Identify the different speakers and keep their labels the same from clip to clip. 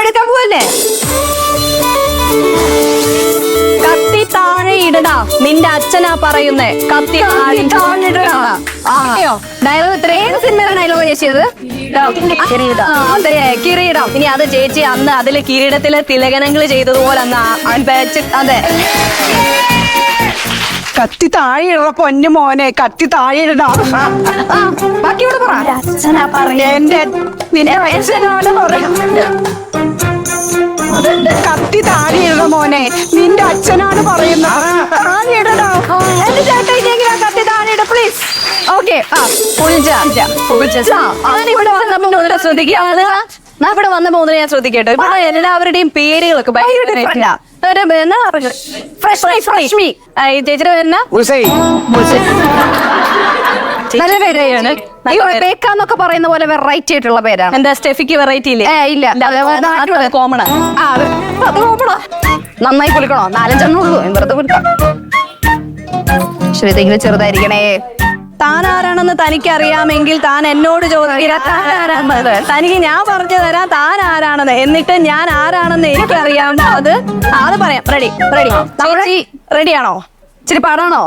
Speaker 1: കേൾക്കാൻ പോവല്ലേ? കത്തി താഴെ ഇടടാ, നിന്റെ അച്ഛനാ പറയുന്നേ. കത്തി താഴെ ഇടടാ. ഡയലോഗ് ഇത്രയും സിനിമയിലെ ഡയലോഗ് ചേച്ചിയത് കിരീടം. ഇനി അത് ചേച്ചി അന്ന് അതില് കിരീടത്തിലെ തിലകനങ്ങൾ ചെയ്തതുപോലെ അതെ.
Speaker 2: കത്തി താഴെ ഇട പൊന്നു മോനെ, കത്തി താഴെ ഇടടാ.
Speaker 1: ബാക്കിയോട് പറ.
Speaker 2: അച്ഛനാ പറയേ, കത്തി താഴെ ഇട മോനെ, നിന്റെ അച്ഛനാണ് പറയുന്നത്. താഴെ ഇടടാ.
Speaker 1: എന്റെ ചേട്ടാ ഇതെങ്കിലും കത്തി താഴെ ഇട പ്ലീസ്. ഓക്കെ. ഞാനിവിടെ വന്നപ്പോൾ ശ്രദ്ധിക്കുകയാണ്. ഞാൻ ഇവിടെ വന്നപ്പോ മുതൽ ഞാൻ ശ്രദ്ധിക്കട്ടെ, ഇവിടെ എല്ലാവരുടെയും പേരുകളൊക്കെ ചേച്ചിയുടെ പേരെന്നാ? നല്ല പേരാണ്. ബേക്കാന്നൊക്കെ പറയുന്ന പോലെ വെറൈറ്റി ആയിട്ടുള്ള പേരാണ്. എന്താ സ്റ്റെഫിക്ക് വെറൈറ്റി ഇല്ലേ? ഇല്ല, കോമണാ. നന്നായി കുളിക്കണോ? 4-5 ഉള്ളൂ, വെറുതെ കുളിക്കാം. ശ്വേതെങ്കിലും ചെറുതായിരിക്കണേ. താൻ ആരാണെന്ന് തനിക്ക് അറിയാമെങ്കിൽ താൻ എന്നോട് ചോദിക്കുക. തനിക്ക് ഞാൻ പറഞ്ഞു തരാം താൻ ആരാണെന്ന്, എന്നിട്ട് ഞാൻ ആരാണെന്ന് എനിക്കറിയാമോ അത് പറയാം. റെഡിയാണോ? ഇച്ചിരി പാടാണോ?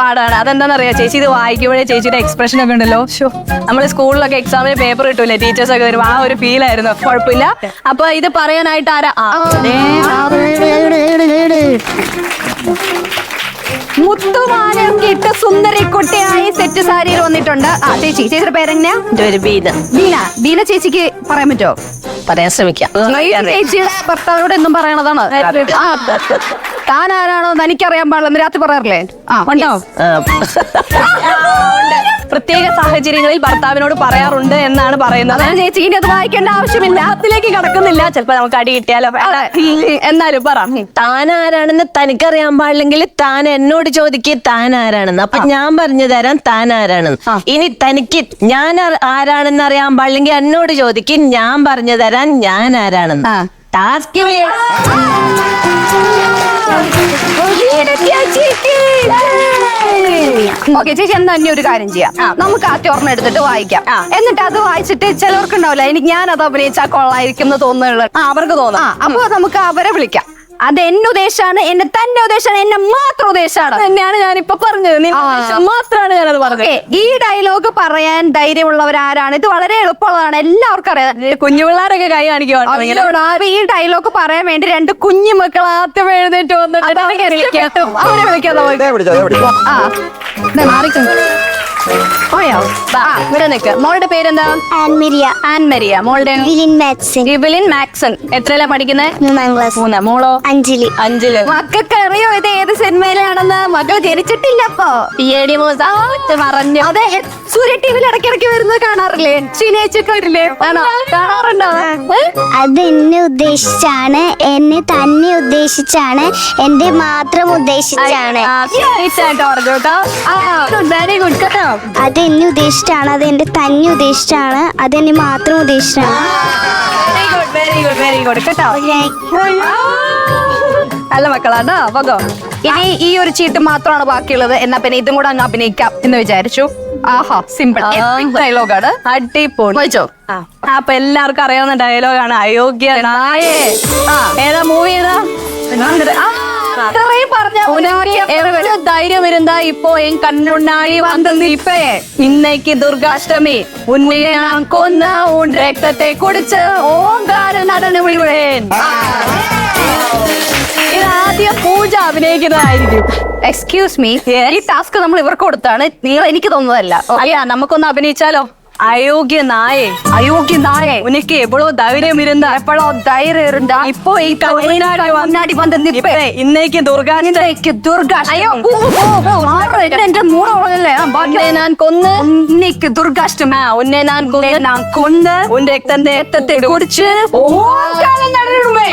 Speaker 1: പാടാണ്. അതെന്താണെന്നറിയാം ചേച്ചി, ഇത് വായിക്കുമ്പോഴേ ചേച്ചിയുടെ എക്സ്പ്രഷൻ ഒക്കെ ഉണ്ടല്ലോ. നമ്മള് സ്കൂളിലൊക്കെ എക്സാമിന് പേപ്പർ കിട്ടൂലേ, ടീച്ചേഴ്സ് ഒക്കെ വരും, ആ ഒരു ഫീൽ ആയിരുന്നു. കുഴപ്പമില്ല. അപ്പൊ ഇത് പറയാനായിട്ട് ആരാ? മുത്തുമാലം കിട്ട സുന്ദരി കുട്ടിയായി സെറ്റ് സാരിയിൽ വന്നിട്ടുണ്ട്. ചേച്ചിയുടെ പേരെങ്ങനെയാ? ബീന ചേച്ചിക്ക് പറയാൻ പറ്റുമോ? പറയാൻ ശ്രമിക്കാം. ചേച്ചി ഭർത്താവിനോട് എന്നും പറയണതാണ്. താൻ ആരാണോ എനിക്കറിയാൻ പാടില്ലെന്ന് രാത്രി പറയാറില്ലേ? ഉണ്ടോ? പ്രത്യേക സാഹചര്യങ്ങളിൽ ഭർത്താവിനോട് പറയാറുണ്ട് എന്നാണ് പറയുന്നത്. ചേച്ചി ഇനി അത് വായിക്കേണ്ട ആവശ്യമില്ല, അതിലേക്ക് കടക്കുന്നില്ല. ചിലപ്പോ നമുക്ക് അടി കിട്ടിയാലോ. എന്നാലും പറ,
Speaker 3: താൻ ആരാണെന്ന് തനിക്കറിയാൻ പാടില്ലെങ്കിൽ താൻ എന്നോട് ചോദിക്കുക താൻ ആരാണെന്ന്. അപ്പൊ ഞാൻ പറഞ്ഞു തരാം താൻ ആരാണെന്ന്. ഇനി തനിക്ക് ഞാൻ ആരാണെന്ന് അറിയാൻ പാടില്ലെങ്കിൽ എന്നോട് ചോദിക്കും, ഞാൻ പറഞ്ഞു തരാൻ ഞാൻ ആരാണെന്ന്. ടാസ്ക്
Speaker 1: ഓക്കെ ചേച്ചി, എന്താ തന്നെ ഒരു കാര്യം ചെയ്യാം, നമുക്ക് ആദ്യം ഒരെണ്ണം എടുത്തിട്ട് വായിക്കാം. എന്നിട്ട് അത് വായിച്ചിട്ട് ചിലവർക്ക് ഉണ്ടാവില്ല, എനിക്ക് ഞാൻ അത് അഭിനയിച്ചാൽ കൊള്ളായിരിക്കും എന്ന് തോന്നുന്നുള്ളത് അവർക്ക് തോന്നാം. അപ്പൊ നമുക്ക് അവരെ വിളിക്കാം. അത് എന്നെ ഉദ്ദേശാണ്, എന്നെ തന്നെ ഉദ്ദേശാണ്, എന്നെ മാത്രം ഉദ്ദേശാണ്. തന്നെയാണ് ഞാനിപ്പൊ പറഞ്ഞത്, മാത്രമാണ് ഞാനത് പറഞ്ഞത്. ഈ ഡയലോഗ് പറയാൻ ധൈര്യമുള്ളവരാരാണ്? ഇത് വളരെ എളുപ്പമുള്ളതാണ്, എല്ലാവർക്കും അറിയാം. കുഞ്ഞു പിള്ളേരൊക്കെ കൈ കാണിക്കും. ഈ ഡയലോഗ് പറയാൻ വേണ്ടി 2 കുഞ്ഞു മക്കൾ ആദ്യം എഴുന്നേറ്റ് വന്നിട്ട് അവരെ വിളിക്കാതെ ഇവിടെ നിൽക്ക്. മോളുടെ പേരെന്താ? ആൻമരിയ. മോളുടെ? ഇവലിൻ മാക്സൺ. എത്രയിലാ പഠിക്കുന്നത്? 3-ാം ക്ലാസ്. മോളോ? 5-ല്. മക്കൾക്ക് അറിയോ ഇത് ഏത് സിനിമയിലാണെന്ന്? മക്കൾ ജനിച്ചിട്ടില്ല അപ്പൊ പറഞ്ഞു. അതെ, സൂര്യ ടിവിയിൽ ഇടയ്ക്കിടയ്ക്ക് വരുന്നത് കാണാറില്ലേ? ശനിയാഴ്ചക്കാരില്ലേ? കാണാറുണ്ടോ?
Speaker 4: അത് എന്നെ ഉദ്ദേശിച്ചാണ്, എന്നെ തന്നെ ഉദ്ദേശിച്ചാണ്, എന്റെ മാത്രം ഉദ്ദേശിച്ചാണ്.
Speaker 1: വെരി ഗുഡ് കേട്ടോ.
Speaker 4: അത് എന്നെ ഉദ്ദേശിച്ചാണ്, അത് എന്റെ തന്നെ ഉദ്ദേശിച്ചാണ്, അതെന്നെ മാത്രം ഉദ്ദേശിച്ചാണ്.
Speaker 1: വെരി ഗുഡ് കേട്ടോ. നല്ല മക്കളാണ്. പകോ ഇനി ഈ ഒരു ചീട്ട് മാത്രമാണ് ബാക്കിയുള്ളത്. എന്നാ പിന്നെ ഇതും കൂടെ അങ്ങ് അഭിനയിക്കാം എന്ന് വിചാരിച്ചു. ആഹാ, സിമ്പിൾ ഡയലോഗാണ്. അടിപൊളി. വായിച്ചോ? അപ്പൊ എല്ലാവർക്കും അറിയാവുന്ന ഡയലോഗാണ്. അയോഗ്യ നായേ. ഏതാ മൂവി? ഏതാ? ധൈര്യം ഇരുന്നാ ഇപ്പോ എൻ കണ്ണുണ്ണാടി വന്ന് നിപ്പേ. ഇന്നേക്ക് ദുർഗാഷ്ടമി, ഉന്നെ ഞാൻ കൊന്ന ഉൻ രക്തത്തെ കുടിച്ച് ഓങ്കാര നടന് വിഴുവേൻ. ഇതാദ്യം പൂജ അഭിനയിക്കുന്നതായിരിക്കും. എക്സ്ക്യൂസ് മീ, ഈ ടാസ്ക് നമ്മൾ ഇവർക്ക് കൊടുത്താണ്, നിങ്ങൾ എനിക്ക് തോന്നുന്നതല്ല. അയ്യാ, നമുക്കൊന്ന് അഭിനയിച്ചാലോ? അയോഗ്യ നായേ, ഉനക്ക് എപ്പോഴോ ധൈര്യം ഇരുന്ന, എപ്പോഴോ ധൈര്യം ഇരുന്ന, ഇപ്പോ ഈ കണ്ണാടി വന്ന് നിപ്പേ. ഇന്നേക്ക് അയ്യോ എന്റെ മൂടല്ലേ. ഉന്നെ ഞാൻ കൊന്ന്, ഇന്നേക്ക് ദുർഗാഷ്ടമി, ഉന്നെ ഞാൻ കൊന്ന് ഉൻ രക്തത്തെ കുടിച്ച് ഓങ്കാരം നടനുമേ.